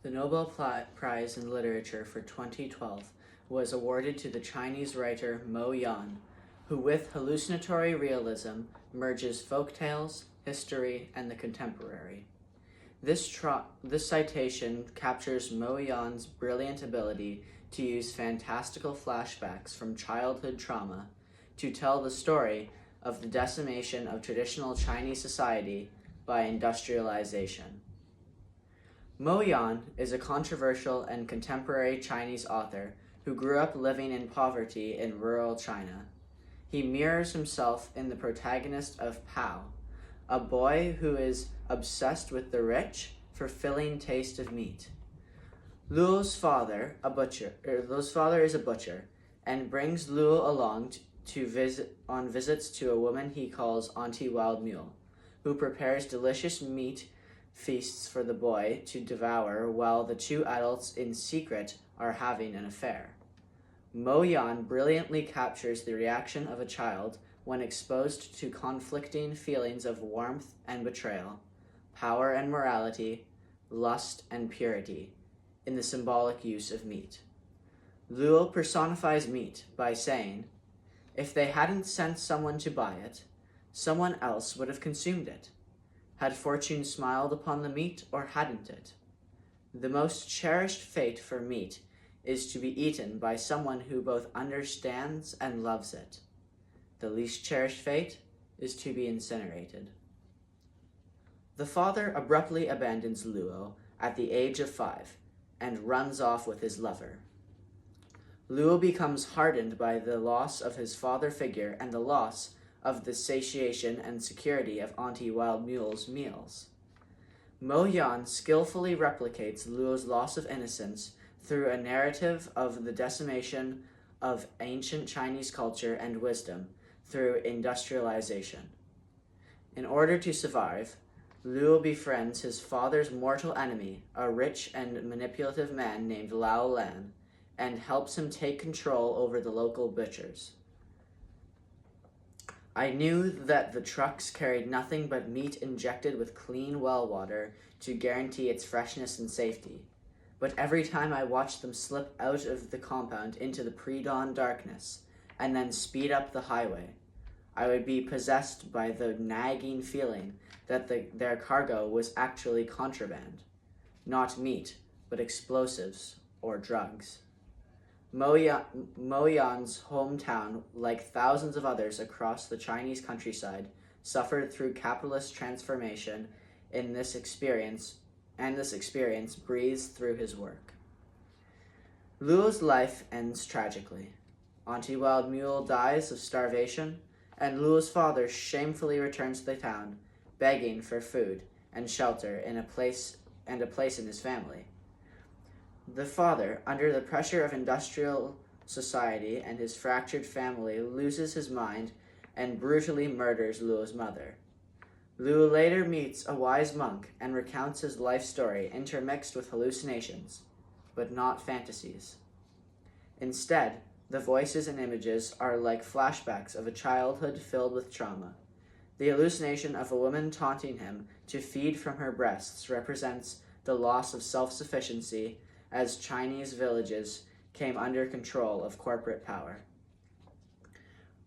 The Nobel Prize in Literature for 2012 was awarded to the Chinese writer Mo Yan, who with hallucinatory realism merges folktales, history, and the contemporary. This citation captures Mo Yan's brilliant ability to use fantastical flashbacks from childhood trauma to tell the story of the decimation of traditional Chinese society by industrialization. Mo Yan is a controversial and contemporary Chinese author who grew up living in poverty in rural China. He mirrors himself in the protagonist of Pao, a boy who is obsessed with the rich, fulfilling taste of meat. Luo's father is a butcher, and brings Luo along on visits to a woman he calls Auntie Wild Mule, who prepares delicious meat feasts for the boy to devour while the two adults in secret are having an affair. Mo Yan brilliantly captures the reaction of a child when exposed to conflicting feelings of warmth and betrayal, power and morality, lust and purity, in the symbolic use of meat. Luo personifies meat by saying, "If they hadn't sent someone to buy it, someone else would have consumed it. Had fortune smiled upon the meat, or hadn't it? The most cherished fate for meat is to be eaten by someone who both understands and loves it. The least cherished fate is to be incinerated." The father abruptly abandons Luo at the age of 5 and runs off with his lover. Luo becomes hardened by the loss of his father figure and the loss of the satiation and security of Auntie Wild Mule's meals. Mo Yan skillfully replicates Luo's loss of innocence through a narrative of the decimation of ancient Chinese culture and wisdom through industrialization. In order to survive, Luo befriends his father's mortal enemy, a rich and manipulative man named Lao Lan, and helps him take control over the local butchers. "I knew that the trucks carried nothing but meat injected with clean well water to guarantee its freshness and safety. But every time I watched them slip out of the compound into the pre-dawn darkness and then speed up the highway, I would be possessed by the nagging feeling that their cargo was actually contraband, not meat, but explosives or drugs." Mo Yan's hometown, like thousands of others across the Chinese countryside, suffered through capitalist transformation this experience breathes through his work. Luo's life ends tragically. Auntie Wild Mule dies of starvation, and Luo's father shamefully returns to the town, begging for food and shelter and a place in his family. The father, under the pressure of industrial society and his fractured family, loses his mind and brutally murders Luo's mother. Luo later meets a wise monk and recounts his life story intermixed with hallucinations, but not fantasies. Instead, the voices and images are like flashbacks of a childhood filled with trauma. The hallucination of a woman taunting him to feed from her breasts represents the loss of self-sufficiency as Chinese villages came under control of corporate power.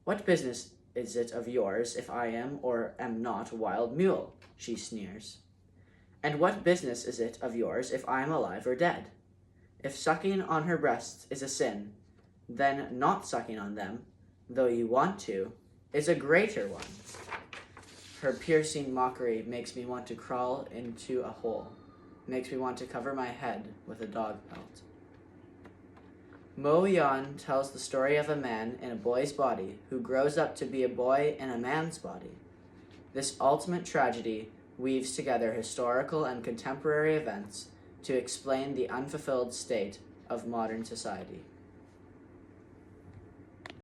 "What business is it of yours if I am or am not a wild mule?" she sneers. "And what business is it of yours if I am alive or dead? If sucking on her breasts is a sin, then not sucking on them, though you want to, is a greater one." Her piercing mockery makes me want to crawl into a hole. Makes me want to cover my head with a dog pelt. Mo Yan tells the story of a man in a boy's body who grows up to be a boy in a man's body. This ultimate tragedy weaves together historical and contemporary events to explain the unfulfilled state of modern society.